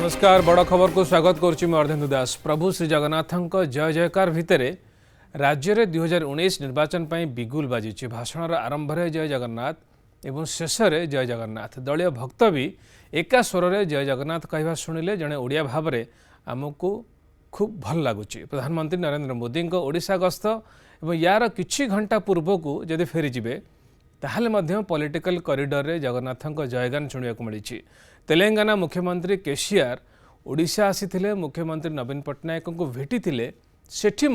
नमस्कार बड़ खबर को स्वागत करुच्ची मैं अर्धेन्दु दास। प्रभु श्री जगन्नाथ जय जयकार भितर राज्य में 2019 निर्वाचन पर बिगुल बाजी। भाषण आरंभ में जय जगन्नाथ एवं शेष में जय जगन्नाथ। दलीय भक्त भी एका स्वर में जय जगन्नाथ कहवा शुणिले जड़े ओडिया भाव में आमको खूब भल लगुच। प्रधानमंत्री नरेंद्र मोदी ओडिशा गस्त और यार किछि घंटा पूर्व को जदि फेरीजे ताहले पॉलिटिकल कॉरिडोर रे जगन्नाथ जयगान शुणा मिली। तेलंगाना मुख्यमंत्री केसीआर ओडिशा आसीथिले, मुख्यमंत्री नवीन पट्टनायक को भेटी सेठी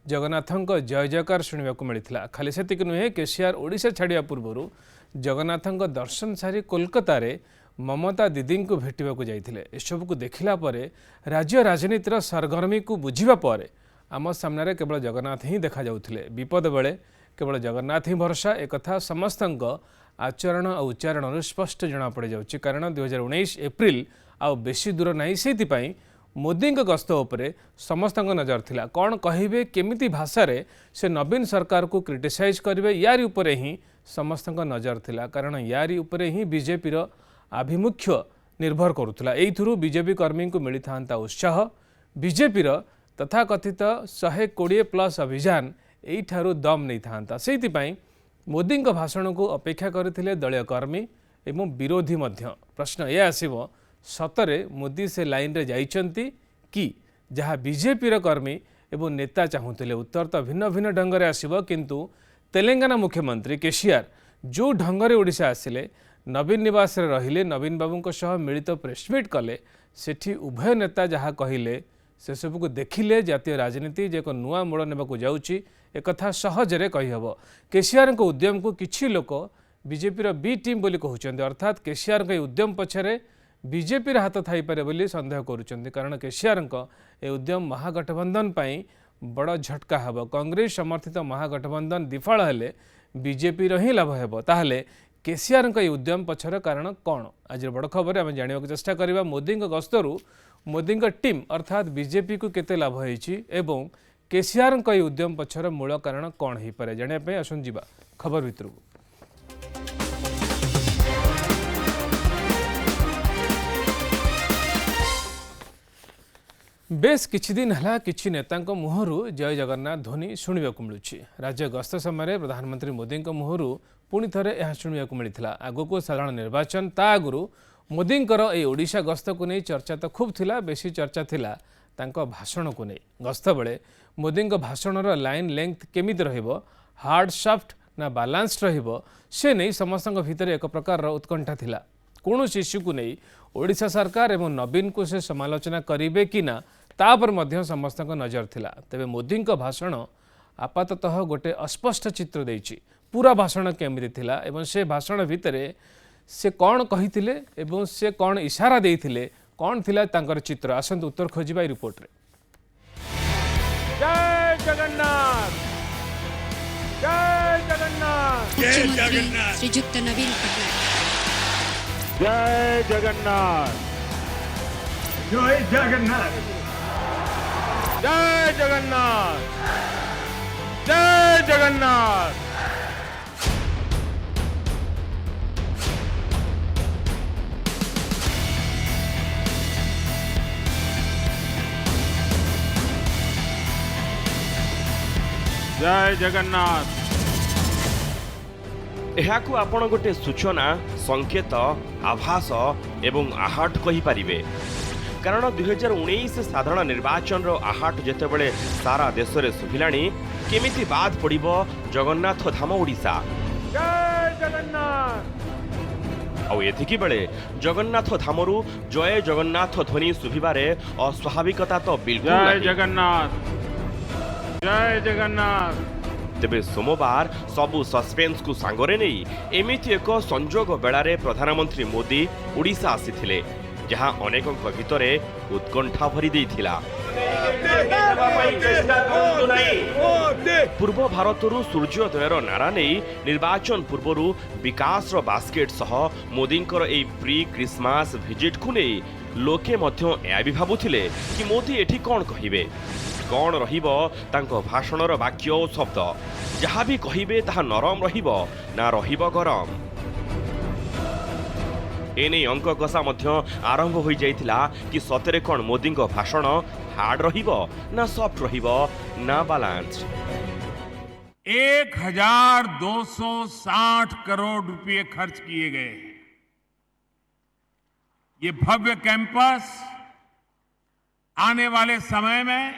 जगन्नाथ जय जयकार शुणा मिलता। खाली सेतिक नुहे, केसीआर ओडिशा छाड़िया पूर्व जगन्नाथ दर्शन सारी कोलकाता रे ममता दीदी को भेटा जाइथिले। एसबू को देखला परे राज्य राजनीतिर सरगर्मी को बुझिबा परे आम सामने केवल जगन्नाथ ही देखा जाउथिले। विपद बेले केवल जगन्नाथ ही भरोसा, एक समस्त आचरण और उच्चारण स्पष्ट जना पड़ जाउछि। कारण 2019 एप्रिल आउ बेसी दूर नहीं, से मोदी गस्त उपरे समस्त नजर थिला। कौन कहिबे, केमिति भाषा रे से नवीन सरकार को क्रिटिसाइज करिवे, यारी उपरे ही समस्त नजर थिला। कारण यारी उपरे ही बीजेपी रो आभिमुख्य निर्भर करुला। एइथुरु बीजेपी कर्मी को मिली था उत्साह। बीजेपी रो तथाकथित 120+ अभियान एइठारु दम नहीं था। से मोदी भाषण को अपेक्षा करथिले दलीय कर्मी एवं विरोधी मध्य। प्रश्न यह आसिबो, सतरे मोदी से लाइन रे जाइचंती कि जहाँ बीजेपी रो कर्मी एवं नेता चाहूतिले? उत्तर तो भिन्न भिन्न ढंग रे आसिबो। किंतु तेलंगाना मुख्यमंत्री केसीआर जो ढंग रे ओडिशा आसिले, नवीन निवास रे रहिले, नवीन बाबू सह मिलित प्रेसमिट कले, सेठी उभय नेता जहाँ कहिले से सब को देखिले जातीय राजनीति जे एक नुआ मोड़ नेबाकू जाउची एक सहजरे कहीहब। केसीआर को उद्यम को किछि लोक बीजेपी बी टीम बोली कहउचंदी, अर्थात केसीआर के उद्यम पछरे बीजेपी हाथ थाई पारे बोली संदेह करुचंदी। कारण केसीआर ए उद्यम महागठबंधन पाई बड़ झटका हब। कांग्रेस समर्थित महागठबंधन विफल हेले बीजेपी ही लाभ हेब। ताहले केसीआर के उद्यम पछर कारण कौन? आज बड़ खबर आम जानवा चेष्टा करवा। मोदी गस्तरु मोदी टीम अर्थात बीजेपी को केते लाभ होईछि एवं केसीआर के उद्यम पछर मूल कारण कौन हो पारे जानिया आसुन जीवा खबर भितर। बेस किछि दिन हला किछि नेतांको मुहरु जय जगन्नाथ ध्वनि शुणा मिलुछि। राज्य गस्त समय प्रधानमंत्री मोदी मुहरु पुणी थे यह शुणा मिलता। आगको साधारण निर्वाचन ता आगु मोदींकर ए ओडिशा गस्त को नहीं चर्चा तो खूब थिला। बेसी चर्चा थिला तांको भाषण को नहीं। गस्त बेले मोदी भाषणर लाइन लेंथ केमिति रहिबो, हार्ड सॉफ्ट ना बालांस्ड रहिबो, से नहीं समस्त भितर एक प्रकार उत्कंठा थिला। कौन इश्यू को नहीं ओडिशा सरकार एवं नवीन को से समालोचना करिवे कि ना तापर मध्य समस्त नजर थिला। तेबे मोदी भाषण आपाततः गोटे अस्पष्ट चित्र देइछि। पूरा भाषण केमिति थिला एवं से भाषण भितरे से कौन कहिथिले एवं से कौन इशारा देइथिले, कौन थिला तांकर चित्र? आसंत उत्तर खोजिबा रिपोर्ट रे। जय जगन्नाथ, जय जगन्नाथ, जय जगन्नाथ। श्रीयुक्त नवीन पटनायक, जय जगन्नाथ, जय जगन्नाथ, जय जगन्नाथ, जय जगन्नाथ। जय जगन्नाथ। एहाकु आपण गोटे सूचना, संकेत, आभास एवं आहट कहि परिबे। कारण 2019 साधारण निर्वाचन रो आहट जेतेबेले सारा देश रे सुभिलाणी, केमिति बाद पड़िबो जगन्नाथ धाम ओडिशा। जय जगन्नाथ। आउ एथिकी बेले जगन्नाथ धामरू जय जगन्नाथ ध्वनि सुभिबारे अस्वाभाविकता तो बिल्कुल जय जगन्नाथ, जय जगन्नाथ। तेबे सोमवार सबु सस्पेंस को सांगरे नहीं एमिति एक संजोग बेलारे प्रधानमंत्री मोदी ओडिशा आसीथिले, जहां अनेकों भितरे उत्कंठा भरी देइथिला। पूर्व भारतरू सूर्योदयर नारा नहीं निर्वाचन पूर्वरू विकास बास्केट सह मोदींकर ए प्री क्रिसमास विजिट को नहीं लोके मध्य या भी भाबुथिले कि मोदी एठी कौन कहिबे, कौन रहिबो तांको भाषणर वाक्य और शब्द। जहाँ भी कहिबे ताहा नरम रहिबो ना रहिबो गरम। एने अंक कषा मध्य आरंभ हो जाइथिला कि सतरे कोन मोदी भाषण हार्ड रहिबो ना सॉफ्ट रहिबो ना बैलेंस। 1260 करोड़ रुपए खर्च किए गए। ये भव्य कैंपस आने वाले समय में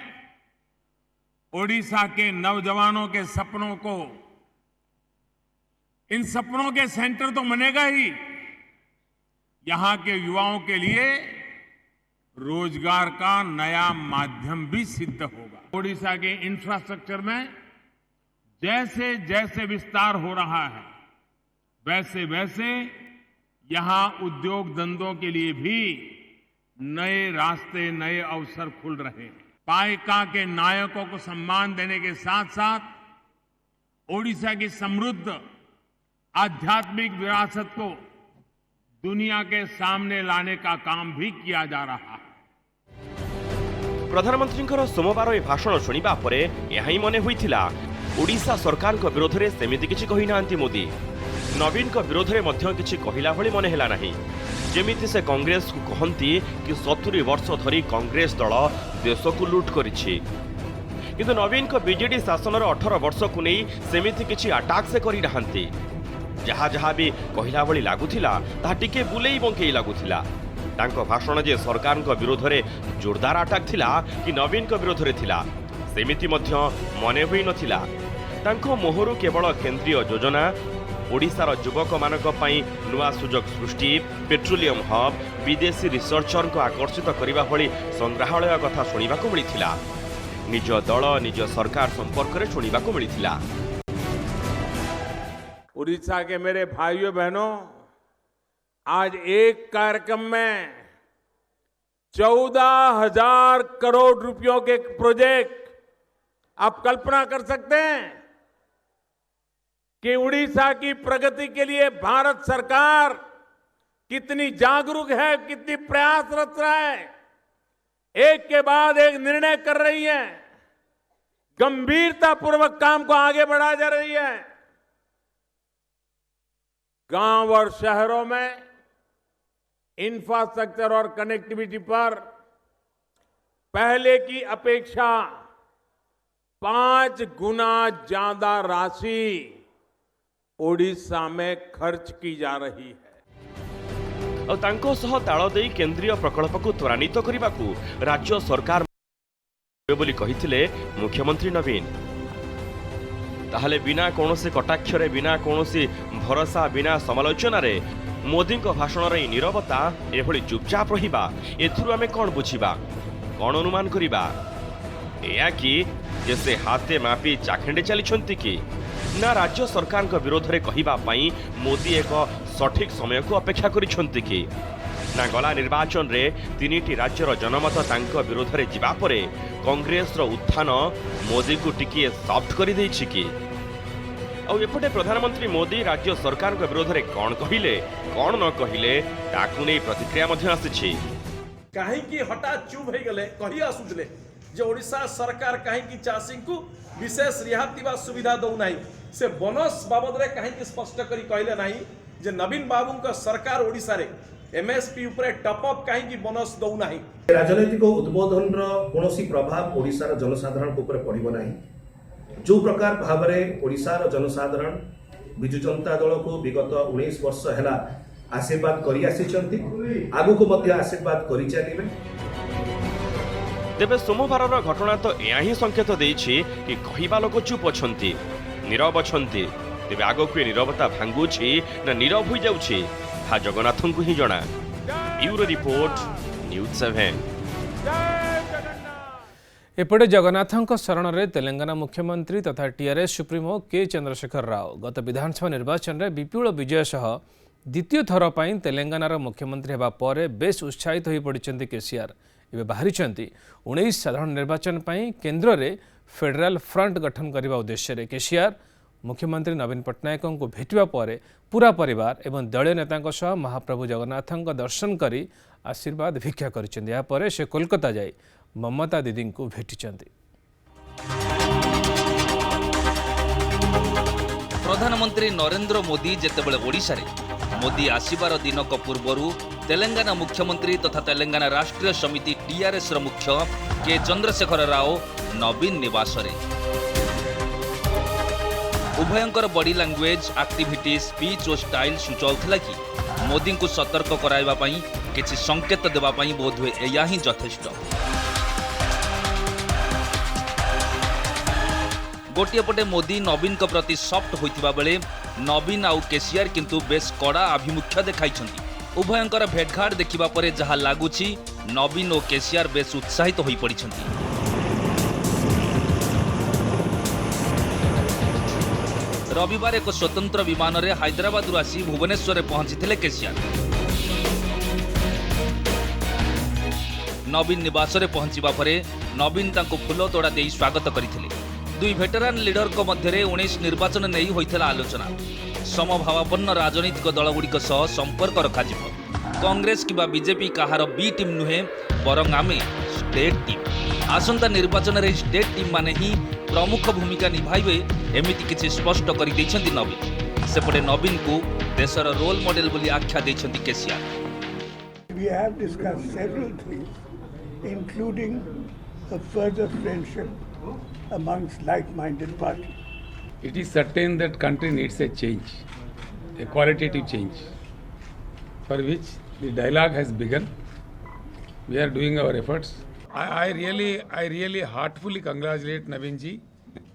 ओडिशा के नौजवानों के सपनों को, इन सपनों के सेंटर तो बनेगा ही, यहां के युवाओं के लिए रोजगार का नया माध्यम भी सिद्ध होगा। ओडिशा के इंफ्रास्ट्रक्चर में जैसे जैसे विस्तार हो रहा है, वैसे वैसे यहां उद्योग धंधों के लिए भी नए रास्ते, नए अवसर खुल रहे हैं। पाइका के नायकों को सम्मान देने के साथ साथ ओडिशा की समृद्ध आध्यात्मिक विरासत को दुनिया के सामने लाने का काम भी किया जा रहा है। प्रधानमंत्री सोमवार ए भाषण शुणा पर यह मन होता ओडिशा सरकार विरोध में सेमिति किछि कहि नांती मोदी। नवीन विरोध में मध्य किछि कहिला भली मन हैला नाही। जेमिति से कांग्रेस को कहती कि 70 वर्ष धरी कांग्रेस दल देश को लुट करिछि, किंतु नवीन बीजेडी शासन 18 वर्ष को नहीं सेमिति किछि अटैक से करि नाहंती। जहाँ जहाँ भी कहिला भली लागुथिला ता टिके बुलेई बंकेई लागुथिला। तांको भाषण जे सरकार विरोध में जोरदार अटैक थिला कि नवीन विरोध में थिला सेमिति मध्य मने हुई नथिला। तांको मोहरु केवल केंद्रीय योजना, ओडिशार युवक मानक पई नुआ सुजोग सृष्टि, पेट्रोलियम हब, विदेशी रिसर्चर को आकर्षित करने भली संग्रहालय कथा शुणा मिलता। निज दल निज सरकार संपर्क में शुणा मिलता। उड़ीसा के मेरे भाइयों बहनों, आज एक कार्यक्रम में 14,000 करोड़ रुपयों के प्रोजेक्ट, आप कल्पना कर सकते हैं कि उड़ीसा की प्रगति के लिए भारत सरकार कितनी जागरूक है, कितनी प्रयासरत है। एक के बाद एक निर्णय कर रही है, गंभीरतापूर्वक काम को आगे बढ़ा जा रही है। गांव और शहरों में इंफ्रास्ट्रक्चर और कनेक्टिविटी पर पहले की अपेक्षा 5 गुना ज्यादा राशि ओडिशा में खर्च की जा रही है। और तांको सह ताल देई केंद्रीय प्रकल्प को त्वरान्वित करने को राज्य सरकार बोली कहिथिले मुख्यमंत्री नवीन। ताहले बिना कौनसी कटाक्षरे, बिना कौनसी भरोसा, बिना समालोचना रे मोदी भाषण रे नीरवता एभली चुपचाप रहिबा, एथुरु आमे कोन बुझिबा, कोन अनुमान करिबा? एया कि जैसे हाथे मापी चाखेंडे चली कि ना राज्य सरकार विरोध में कहवा मोदी एक सठिक समय को अपेक्षा करिसेंति कि ना गला निर्वाचन रे 3टी राज्यर जनमत तांको विरोध में जिबा परे कांग्रेस रो उत्थान मोदी को टिकिए सॉफ्ट कर देछि कि और एपटे प्रधानमंत्री मोदी राज्य सरकार विरोध में कौन कहले कौन न कहले ताकू नहीं प्रतिक्रिया मध्य आसी। कहीं हठात चुप हो गले कही आसुले जे ओडिशा सरकार कहीं चाषी को विशेष रिहाती वा सुविधा दौना से बोनस बाबद रे कहीं स्पष्ट करी कहले नहीं जे नवीन बाबू का सरकार ओडिशा रे एमएसपी ऊपर टॉपअप कहीं बोनस दौना। राजनैतिक उद्बोधन कौन प्रभाव ओडिशार जनसाधारण ऊपर पड़ो ना। जो प्रकार भाव में ओडिशार जनसाधारण विजु जनता दल को विगत 19 वर्ष है आशीर्वाद कर आगु को आशीर्वाद कर चलिए। तेबे सोमवार घटना तो यह ही संकेत देछि कि कहवा लोक चुप अछंती, नीरव अछंती। तेबे आगो को नीरवता भांगुछि ना नीरव हो जाउछि हा जगन्नाथन को ही जना। Bureau report news 7। एपटे जगन्नाथଙ୍କ शरण में तेलंगाना मुख्यमंत्री तथा टीआरएस सुप्रीमो के चंद्रशेखर राव गत विधानसभा निर्वाचन में विपुल विजय सह द्वितीय थर पर तेलंगानार मुख्यमंत्री होगा पर बेस उत्साहित हो पड़ते केसीआर। एवं बाहरी 19 साधारण निर्वाचन पर केन्द्र में फेडराल फ्रंट गठन करने उद्देश्य केसीआर मुख्यमंत्री नवीन पट्टनायक को भेटा पर पूरा परिवार एवं दलीय नेता महाप्रभु जगन्नाथ दर्शन कर आशीर्वाद भिक्षा कर से कोलकाता जाए ममता दीदी को भेटी। प्रधानमंत्री नरेंद्र मोदी जेतेबेले ओडिशा रे मोदी आसिबार दिनक पूर्वरु तेलंगाना मुख्यमंत्री तथा तेलंगाना राष्ट्रीय समिति टीआरएस मुख्य के चंद्रशेखर राव नवीन निवास रे उभयंकर बॉडी लैंग्वेज एक्टिविटी स्पीच और स्टाइल सूचाउला कि मोदी को सतर्क कराइबा पई किछि संकेत देबा पई बोध हुए एया ही यथेष्ट। गोटे पटे मोदी नवीन को प्रति सॉफ्ट होइतिबा बेले नवीन आउ केसीआर किंतु बेस कड़ा आभिमुख्य देखाइछंती। उभयंकर भेटघाट देखिबा परे जहा लागुछि नवीन और केसीआर बेस उत्साहित होई पड़िछंती। रविवार एक स्वतंत्र विमान रे हैदराबाद आसी भुवनेश्वर पहुंची केसीआर। नवीन निवास रे पहुंचीबा परे नवीन तांको फूल तोड़ा देई स्वागत करथिले। दुई वेटरान लीडर को मध्य 19 निर्वाचन नहीं होइथिला आलोचना। समभावापन्न राजनीतिक दलगुड़िक सह संपर्क रखाजिब। कांग्रेस किबा बीजेपी कहार बी टीम नुहे बरং आमे स्टेट टीम। आसंता निर्वाचन रे स्टेट टीम माने ही प्रमुख भूमिका निभाइबे एमिति किछि स्पष्ट करि दैछन्ति नवीन। सेपटे नवीन को देशर रोल मॉडल बोली आख्या दैछन्ति KCR. We have discussed several things, including a further friendship amongst like-minded parties. It is certain that country needs a change, a qualitative change, for which the dialogue has begun. We are doing our efforts. I really heartfully congratulate Naveen ji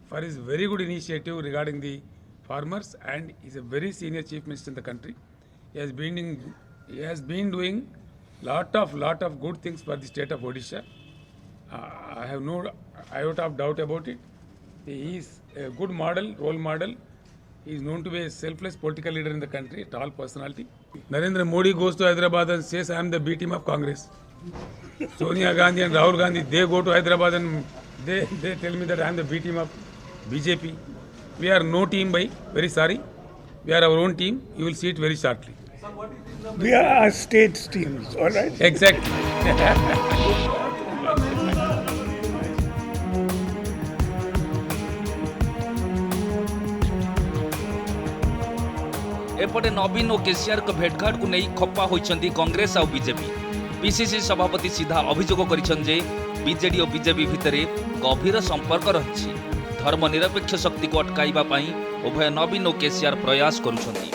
for his very good initiative regarding the farmers, and he's a very senior chief minister in the country. He has been doing lot of good things for the state of Odisha. I have no iota of doubt about it. He is a good model, role model. He is known to be a selfless political leader in the country, a tall personality. Narendra Modi goes to Hyderabad and says, I am the B team of Congress. Sonia Gandhi and Rahul Gandhi, they go to Hyderabad and they tell me that I am the B team of BJP. We are no team, bhai. Very sorry. We are our own team. You will see it very shortly. We are our state's teams, all right? Exactly. एपटे नवीन और केसीआर को भेटघाट को नहीं खप्पा होइछंती कांग्रेस और BJP. PCC सभापति सीधा अभियोग करिछन जे BJD और बीजेपी भितरे गभीर संपर्क रहिछि। धर्मनिरपेक्ष शक्ति को अटकाइबा पई उभय नवीन और केसीआर प्रयास करुछंती।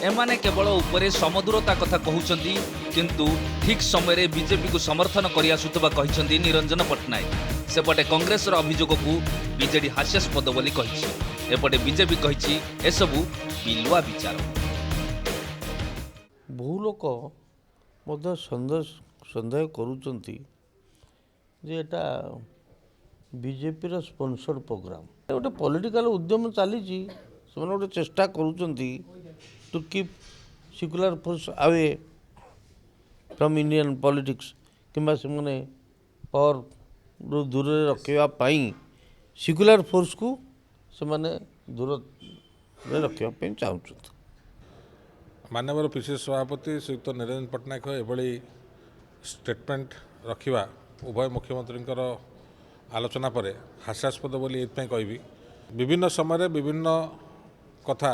एमाने केवल उपरे समदूरता कथा कहउछंती, किंतु ठीक समय बीजेपी को समर्थन करि आसुतबा कहिछंती निरंजन पटनायक। सेपटे कांग्रेस अभियोग को बीजेडी हास्यास्पद बोली कहिछि। एपटे बीजेपी कहिछि एसबु बिलुआ विचार। बहु लोक मध्य सन्देह करुचंती जे एटा बीजेपी स्पॉन्सर्ड प्रोग्राम गोटे पॉलिटिकल उद्यम चली गोटे चेष्टा करुचंती to keep secular force away from Indian politics किंबा से माने पावर दूर रखा सेक्युलर फोर्स को से माने दूर रखा चाहते। माननीय पीसीसी सभापति श्रीयुक्त निरंजन पटनायक एभली स्टेटमेंट रखा उभय मुख्यमंत्री आलोचना पर हास्यास्पद बोली कहबी। विभिन्न समय विभिन्न कथा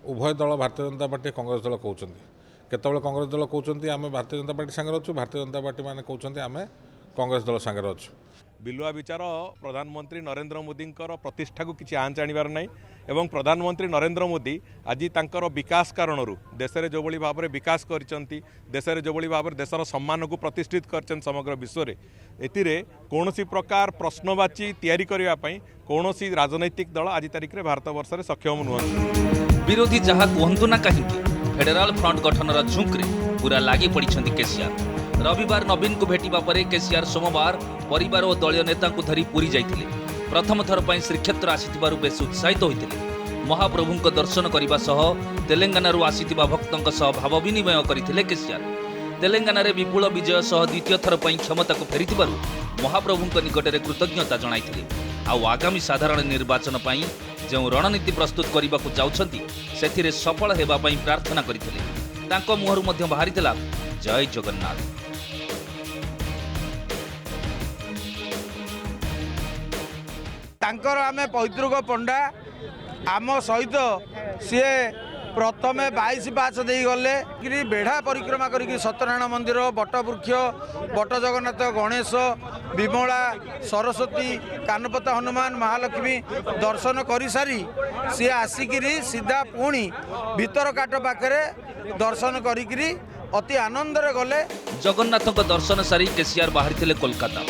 उभय दल भारतीय जनता पार्टी कांग्रेस दल कहते केतबेले कांग्रेस दल कहते आम भारतीय जनता पार्टी सांगे अच्छु, भारतीय जनता पार्टी मैंने कहते आम कांग्रेस दल सांगे अच्छु। बिलुआ विचार प्रधानमंत्री नरेंद्र मोदी प्रतिष्ठा को किसी आँच आनबार ना एवं प्रधानमंत्री नरेंद्र मोदी आज तांकर विकास कारण देश में जो भाव में विकास करचंती, देश में जो भाव में देशर सम्मान को प्रतिष्ठित कर समग्र विश्व में एतिरे कौनसी प्रकार प्रश्नवाची तैयारी करने कौन राजनैतिक दल आज तारीख में भारत वर्ष में सक्षम नुहति। विरोधी जहाँ कहतु ना कहीं फेडराल फ्रंट गठनर झुंकरे पूरा लगी पड़ती केसीआर। रविवार नवीन को भेटिबा परे केसीआर सोमवार परिवार और दलीय नेता को धरी पुरी जाइथिले। प्रथम थर पर श्रीक्षेत्र आसिथिबारु बेस उत्साहित होइथिले। महाप्रभुଙ୍କ दर्शन करने सह तेलंगानारू आसिथिबा भक्तଙ୍କ सह भाव विनिमय करथिले केसीआर। तेलंगाना रे विपुल विजय सह द्वितीय थर पर क्षमता को फेरिथिबारु महाप्रभुଙ୍କ निकटरे कृतज्ञता जणाइथिले। आउ आगामी साधारण निर्वाचन पर जो रणनीति प्रस्तुत करने को जाउछंती सेथिरे सफल हेबा पई प्रार्थना करथिले। तांको मुहरु मध्य बाहरिथिला जय जगन्नाथ। तांकर आमे पैतृक पंडा आम सहित सी प्रथमे 22 पास दे गले बेढ़ा परिक्रमा करिक सत्यनारायण मंदिर बटवृक्ष बट जगन्नाथ गणेश विमला सरस्वती कानपता हनुमान महालक्ष्मी दर्शन कर सारी सी आसिक सीधा पुणी भीतर काट पाखे दर्शन करी अति आनंद गले। जगन्नाथ दर्शन सारी केसीआर बाहरी कोलकाता।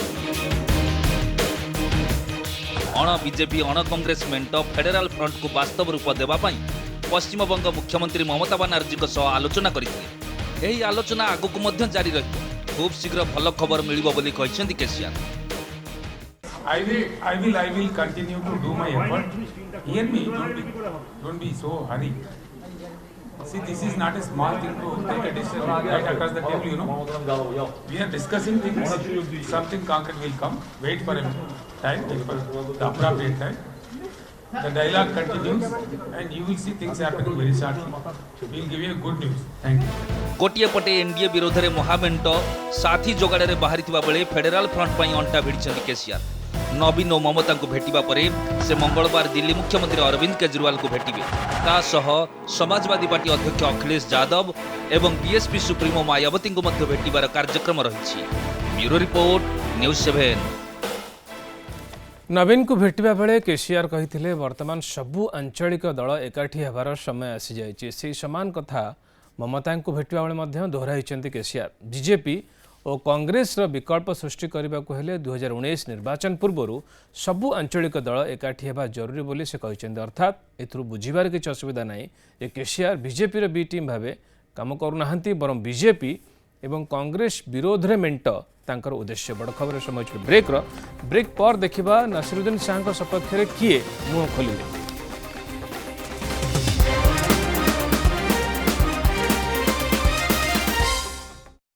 अण बीजेपी अण कांग्रेस मेंट फेडराल फ्रंट को वास्तव रूप देवाई पश्चिमबंग मुख्यमंत्री ममता बानार्जी आलोचना करते। यही आलोचना आगक जारी रही खूब शीघ्र भल खबर मिलिबो बोली कहछन्ती KCR. I will continue to do my effort. Hear me, don't be so hurry. See, this is not a small thing to take a decision right across the table, you know. We are discussing things. Something concrete will come. Wait for a time, wait for the appropriate time. The dialogue continues and you will see things happening very shortly. We will give you a good news. Thank you. गोटे पटे NDA विरोध में महामेंट साथी जोगाड़े बाहरी बेले फेडराल front पर अंटा भिड़ी केसीआर। नवीन और ममता को भेटिबा परे से मंगलवार दिल्ली मुख्यमंत्री अरविंद केजरीवाल को भेटिबे। तासह समाजवादी पार्टी अध्यक्ष अखिलेश यादव एवं बीएसपी सुप्रीमो मायावती को मध्य भेटिबार कार्यक्रम रही। Bureau report news 7। नवीन को भेटिबा बेले केसीआर कहिथिले वर्तमान सबु आंचलिक दल एकाठी हेबार समय आसी जाइछि। से समान कथा ममता को भेटिबा बेले मध्य दोहराइछन्ती केसीआर। बीजेपी और कांग्रेस विकल्प सृष्टि करने को हेले 2019 निर्वाचन पूर्व सबु आंचलिक दल एकाठी हेबा जरूरी बोली से कहते। अर्थात एथुरु बुझिबार किछि असुविधा नाही जे केसीआर बीजेपी बी टीम भावे काम करूनाहांती बरं बीजेपी एवं कांग्रेस विरोध रे मेंट तांकर उद्देश्य। बड़ खबर समय ब्रेक पर देखिबा नसीरुद्दीन शाह सपक्ष किए मुह खोलिले।